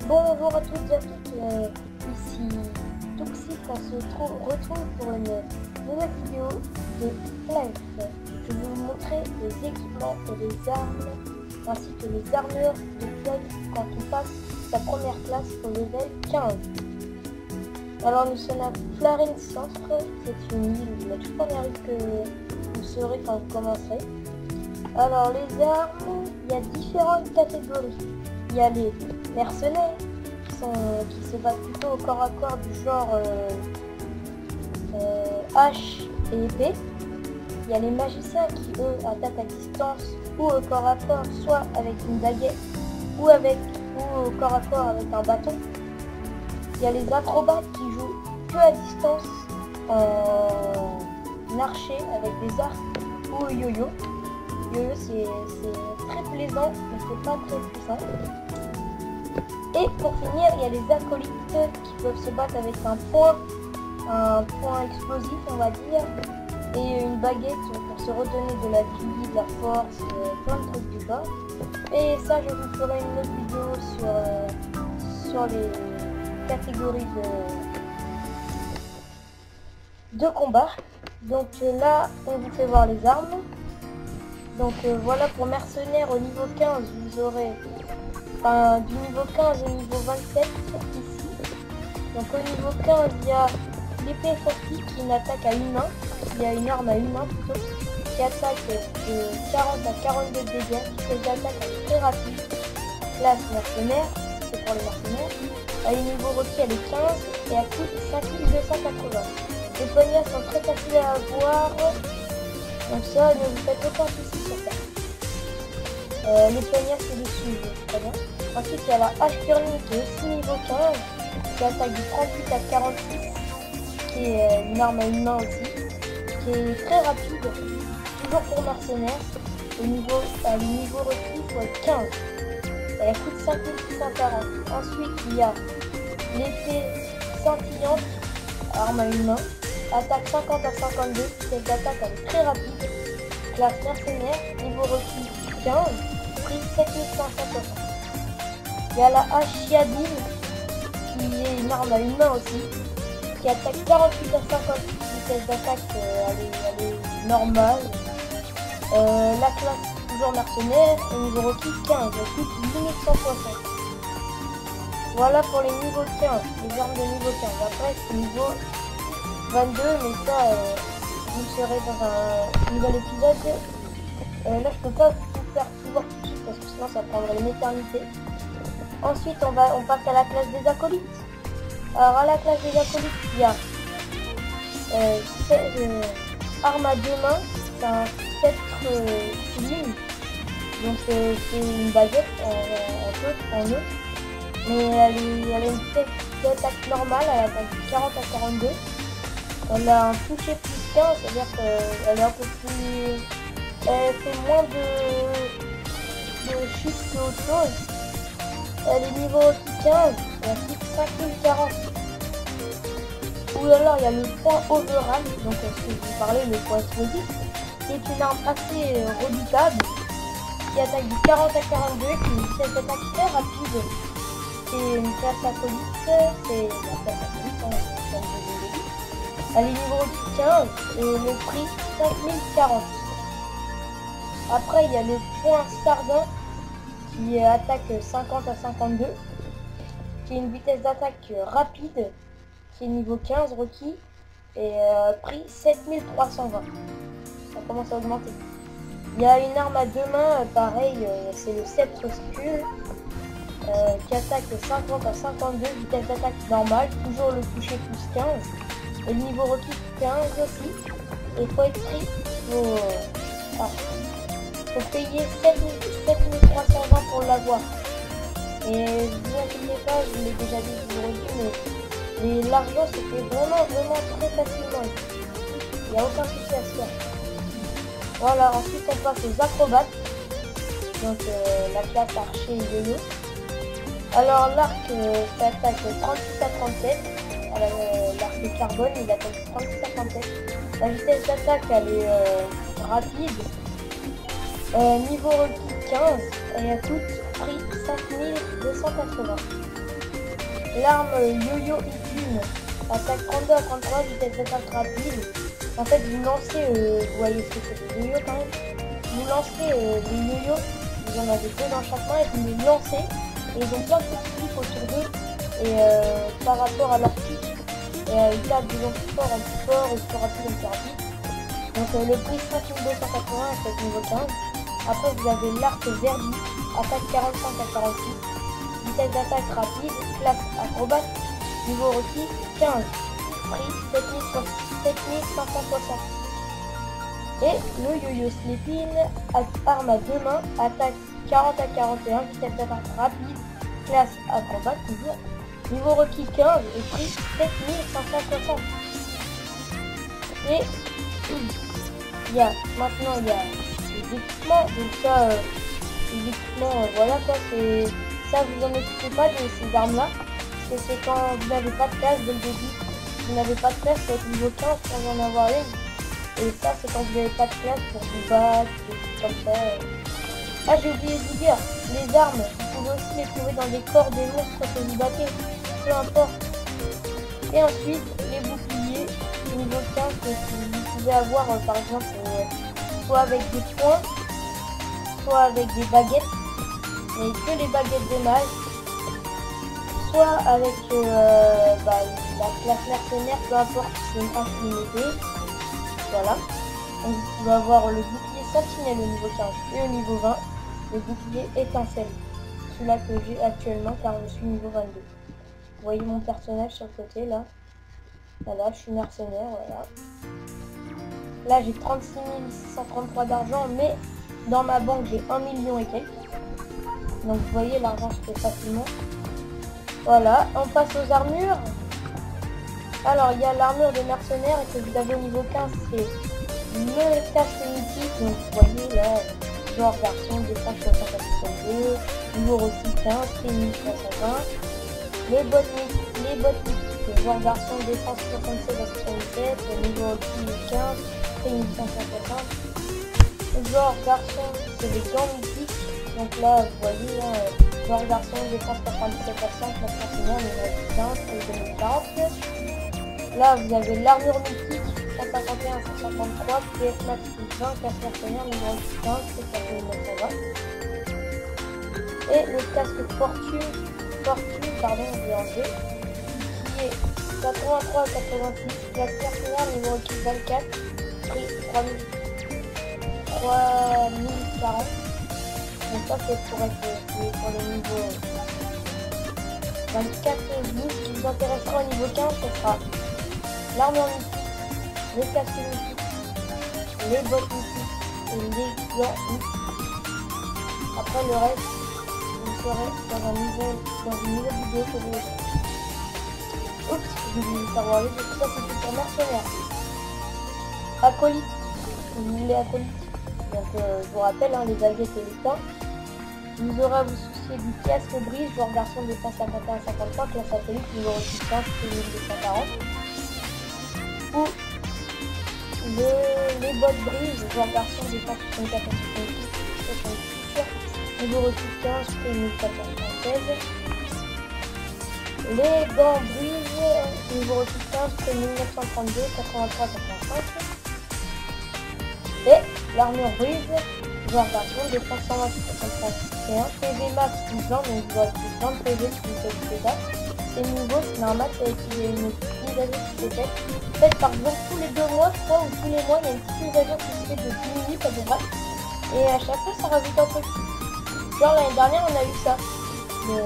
Bonjour à toutes et à toutes, ici Toxic, on se retrouve pour une nouvelle vidéo de Life. Je vais vous montrer les équipements et les armes, ainsi que les armures de Floyd quand on passe sa première classe au level 15. Alors nous sommes à Flarine Centre, c'est une île, la toute première île que vous saurez quand vous commencerez. Alors les armes, il y a différentes catégories. Il y a les mercenaires qui se battent plutôt au corps à corps du genre hache et épée. Il y a les magiciens qui eux attaquent à distance ou au corps à corps, soit avec une baguette ou au corps à corps avec un bâton. Il y a les acrobates qui jouent que à distance en archer avec des arcs ou au yo-yo. Yo-yo c'est très plaisant mais c'est pas très puissant. Et pour finir, il y a les acolytes qui peuvent se battre avec un point explosif on va dire, et une baguette pour se redonner de la vie, de la force, plein de trucs du genre. Et ça, je vous ferai une autre vidéo sur les catégories de combat. Donc là, on vous fait voir les armes. Donc voilà, pour mercenaires au niveau 15, vous aurez du niveau 15 au niveau 27 ici. Donc au niveau 15, il y a l'épée fortique qui est une attaque à une main. Il y a une arme à une main plutôt, qui attaque de 40 à 42 dégâts, qui fait des attaques très rapides. Classe mercenaire, c'est pour les mercenaires. Le niveau requis elle est 15 et elle coûte 5280. Les poignards sont très faciles à avoir, donc ça ne vous faites aucun souci sur ça. Les poignards c'est dessus, très bien. Ensuite il y a la hache curling qui est aussi niveau 15, qui attaque du 38 à 46, qui est une arme à une main aussi, qui est très rapide, toujours pour mercenaires. Le niveau requis il faut être 15. Elle coûte 5640. Ensuite il y a l'épée scintillante, arme à une main, attaque 50 à 52, cette attaque elle est très rapide. Classe mercenaire, niveau requis 15, prix 7560. Il y a la hache Chiadine, qui est une arme à une main aussi, qui attaque 48 à 50, vitesse d'attaque elle est normale. La classe toujours mercenaire, et niveau requis 15, elle coûte 1160. Voilà pour les niveaux 15, les armes de niveau 15. Après c'est niveau 22, mais ça vous serez dans un nouvel épisode. Là je peux pas vous faire tout voir tout de suite parce que sinon ça prendrait une éternité. Ensuite on passe à la classe des acolytes. Alors à la classe des acolytes il y a arme à deux mains, c'est un sceptre ligne, donc c'est une baguette en eux, mais elle a une tête d'attaque normale, elle attaque de 40 à 42. Elle a un toucher plus 15, c'est-à-dire qu'elle est un peu plus... Elle fait moins de chute qu'autre chose. Elle est niveau 15, elle coûte 5040. Ou alors il y a le point overall, donc ce que je vous parlais, le point explosif, qui est une arme assez redoutable, qui attaque du 40 à 42, qui est une vitesse d'attaque très rapide. C'est une classe acolyte, c'est la classe acolyte, elle est niveau 15 et le prix 5040. Après il y a le point sardin qui attaque 50 à 52, qui est une vitesse d'attaque rapide, qui est niveau 15 requis et prix 7320. Ça commence à augmenter. Il y a une arme à deux mains, pareil, c'est le sceptre scule, qui attaque 50 à 52, vitesse d'attaque normale, toujours le toucher plus 15. Et le niveau requis 15 aussi. Et il faut être pris, faut payer 7320 pour l'avoir. Et ne vous inquiétez pas, je vous l'ai déjà dit, je vous le redis, mais l'argent se fait vraiment très facilement. Il n'y a aucun souci à se faire. Voilà, ensuite on passe aux acrobates. Donc la classe archer et yo-yo. Alors l'arc ça attaque 36 à 37. L'arc de carbone il attaque 36 à 37. La vitesse d'attaque elle est rapide. Niveau requis 15 et elle coûte prix 5280. l'arme yo-yo Ipune, attaque 32 à 33, vitesse d'attaque rapide. En fait, vous lancez, vous voyez ce que c'est le yo-yo quand même. Vous lancez les yo-yo, vous en avez deux dans chaque main et vous les lancez. Et ils ont plein de petits pics autour d'eux. Et par rapport à leur pic, ils tapent de plus fort en plus fort et plus rapide en plus rapide. Donc le prix 5280 avec niveau 15. Après vous avez l'arc Verdi, attaque 45 à 46, vitesse d'attaque rapide, classe acrobate, niveau requis 15, prix 7560. Et le yo-yo Sleeping, arme à deux mains, attaque 40 à 41, vitesse d'attaque rapide, classe acrobate toujours, niveau requis 15 et prix 7560. Et maintenant il y a les équipements, donc ça les équipements voilà quoi, c'est ça, vous en occupez pas de ces armes là, parce que c'est quand vous n'avez pas de place dès le début, vous n'avez pas de place pour être niveau 15 pour en avoir une, et ça c'est quand vous n'avez pas de place pour vous battre, des trucs comme ça. Ah, j'ai oublié de vous dire, les armes, vous pouvez aussi les trouver dans des corps des monstres que vous battez, peu importe. Et ensuite les boucliers niveau 15 que vous pouvez avoir par exemple soit avec des poings, soit avec des baguettes, mais que les baguettes de mage, soit avec la classe mercenaire, peu importe, c'est une infinité. Voilà. Donc vous pouvez avoir le bouclier sentinelle au niveau 15 et au niveau 20, le bouclier étincelle, celui-là que j'ai actuellement car je suis niveau 22. Vous voyez mon personnage sur le côté là. Voilà, je suis mercenaire, voilà. Là j'ai 36 633 d'argent, mais dans ma banque j'ai 1 million et quelques. Donc vous voyez, l'argent se fait facilement. Voilà, on passe aux armures. Alors il y a l'armure de mercenaire et que vous avez au niveau 15, c'est le casque mythique. Donc vous voyez là, genre garçon, défense 60-62, niveau requis 15, c'est 1320. Les bottes mythiques, genre garçon, défense 67 à 77, niveau requis 15, c'est 1560. Genre garçon, c'est des gants mythiques. Donc là, vous voyez, genre garçon, défense 97 à 100, classe mercenaire, numéro 15, c'est 2040. Là, vous avez l'armure mythique, 151 à 153, PS max plus 20, classe mercenaire, numéro 15, c'est 4920. Et le casque fortune, j'ai enlevé, qui est 83 à 86, classe mercenaire, numéro 24, prix 3040. Donc ça c'est pour le niveau 24. Vous, ce qui vous intéressera au niveau 15, ce sera l'armure mythique, le casque mythique, les bottes mythiques et les gants mythiques. Après le reste, vous serez dans une nouvelle vidéo que je vais faire. Oups, j'ai oublié de savoir les autres. Ça c'était pour mercenaire. Acolyte, les acolytes. Donc je vous rappelle, les baguettes et les poings. Vous aurez à vous soucier du casque brise, joueur garçon défense 51 à 53, classe acolyte, numéro 15, c'est 1240. Ou les bottes brise, joueur garçon défense 64 à 66, numéro 15, c'est 1476. Les gants brise, numéro 15, c'est 1932, 83 85. Et l'armure brise, joueur garçon, défense 128 à 61, PV max plus 20, donc vous aurez plus 20 PV si vous faites des dégâts. C'est nouveau, c'est un max avec une petite mise à jour qui s'est faite. Faites par exemple tous les 2 mois, je crois, ou tous les mois, il y a une petite mise à jour qui se fait de 10 minutes à peu près. Et à chaque fois, ça rajoute un truc. Genre l'année dernière, on a eu ça. Le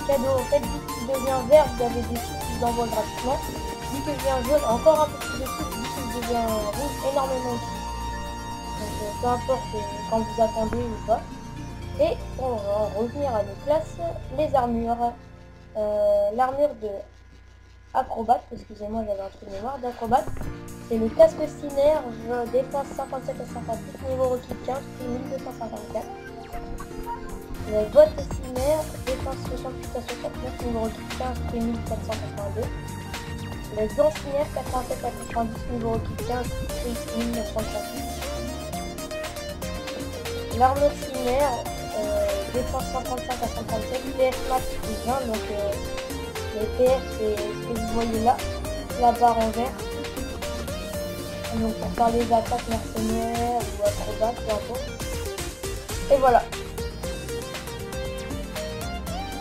cadeau, en fait, dès qu'il devient vert, vous avez des sous qui vous envoient gratuitement. Dès que je devient jaune, encore un peu plus de sous. Dès qu'il devient rouge, énormément aussi. Donc peu importe quand vous attendez ou pas. Et on va revenir à nos classes, les armures. L'armure de acrobate, excusez-moi j'avais un trou de mémoire, d'acrobate, c'est le casque Synerge, défense 57 à 58, niveau requis 15, prix 1254. Les bottes Synerge, défense 68 à 69, niveau requis 15, prix 1482. Les gants Synerge 87 à 90, niveau requis 15, prix 1938. L'armure Synerge, défense 135 à 137, PS max plus 20, donc Les PS, c'est ce que vous voyez là, la barre en vert. Donc pour faire les attaques mercenaires ou acrobates, peu importe. Et voilà.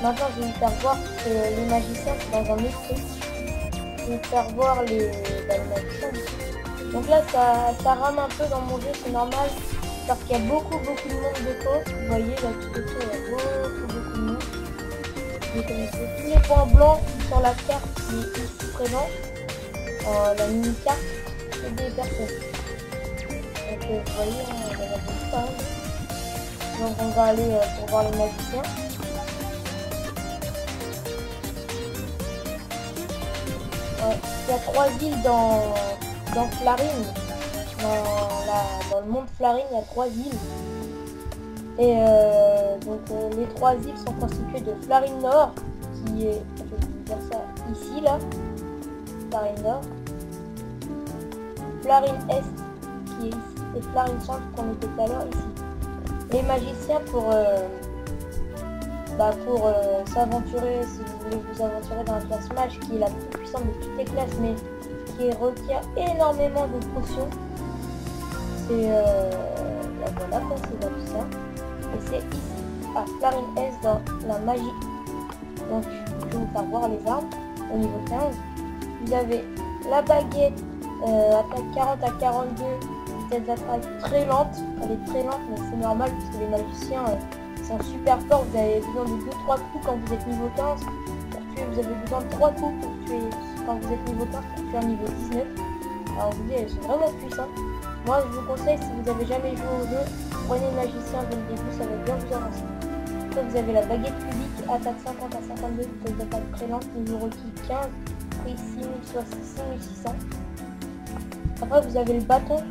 Maintenant, je vais vous faire voir que les magiciens sont dans un autre truc. Je vais vous faire voir les magiciens. Donc là, ça rame un peu dans mon jeu, c'est normal. Parce qu'il y a beaucoup de monde de co. Vous voyez, là, tout autour, il y a beaucoup de monde. Vous connaissez tous les points blancs sur la carte qui est ici présent. La mini-carte, c'est des personnes. Donc, vous voyez, on va voir ça. Donc, on va aller pour voir les magiciens. Il y a 3 îles dans Flarine. Dans le monde Flarine, il y a 3 îles. Et donc les 3 îles sont constituées de Flarine Nord, qui est, je vais vous dire ça ici, là. Flarine Nord. Flarine Est, qui est ici. Et Flarine Centre, qu'on était tout à l'heure, ici. Les magiciens, pour s'aventurer, si vous voulez vous aventurer dans la classe mage, qui est la plus puissante de toutes les classes, mais qui requiert énormément de potions. C'est voilà quoi, c'est comme ça. Et c'est ici, à Flarine S, dans la magie. Donc je vais vous faire voir les armes au niveau 15. Vous avez la baguette, attaque 40 à 42, vitesse d'attaque très lente. Elle est très lente, mais c'est normal parce que les magiciens sont super forts. Vous avez besoin de 2-3 coups quand vous êtes niveau 15 pour tuer. Vous avez besoin de 3 coups pour tuer quand vous êtes niveau 15 pour tuer un niveau 19. Alors vous dites, elles sont vraiment puissantes. Moi je vous conseille, si vous n'avez jamais joué au jeu, prenez le magicien dès le début, ça va bien vous avancer. Après vous avez la baguette cubique, attaque 50 à 52, vitesse d'attaque très lente, niveau requis 15, prix 6600. Après vous avez le bâton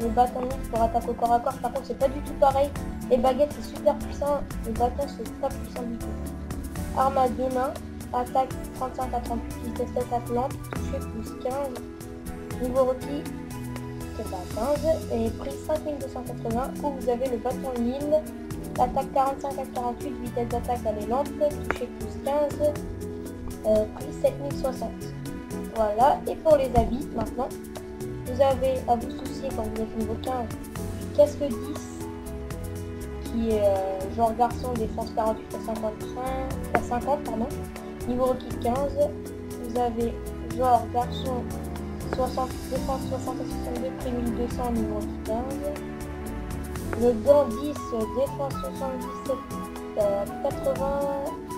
mix pour attaque au corps à corps, par contre c'est pas du tout pareil. Les baguettes c'est super puissant, les bâtons c'est pas puissant du tout. Arme à 2 mains, attaque 35 à 38, vitesse d'attaque lente, toucher plus 15, niveau requis 15 et prix 5280 où vous avez le bâton mine, attaque 45 à 48, vitesse d'attaque elle est lente, toucher plus 15, prix 7060. Voilà, et pour les habits maintenant, vous avez à vous soucier quand vous êtes niveau 15, casque 10 qui est genre garçon, défense 48 à 50 pardon, niveau requis 15, vous avez genre garçon 60, défense 60 à 62, prix 1200, niveau 15. Le gant 10, défense 77, 80,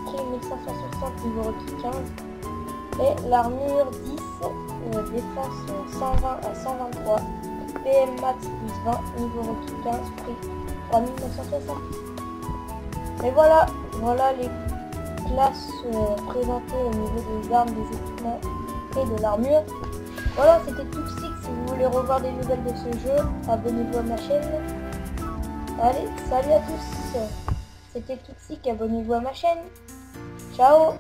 prix 1560, niveau requis 15. Et l'armure 10, défense 120 à 123, PM max plus 20, niveau requis 15, prix 3960. Et voilà les classes présentées au niveau des armes, des équipements et de l'armure. Voilà, c'était Toxic. Si vous voulez revoir des nouvelles de ce jeu, abonnez-vous à ma chaîne. Allez, salut à tous. C'était Toxic, abonnez-vous à ma chaîne. Ciao.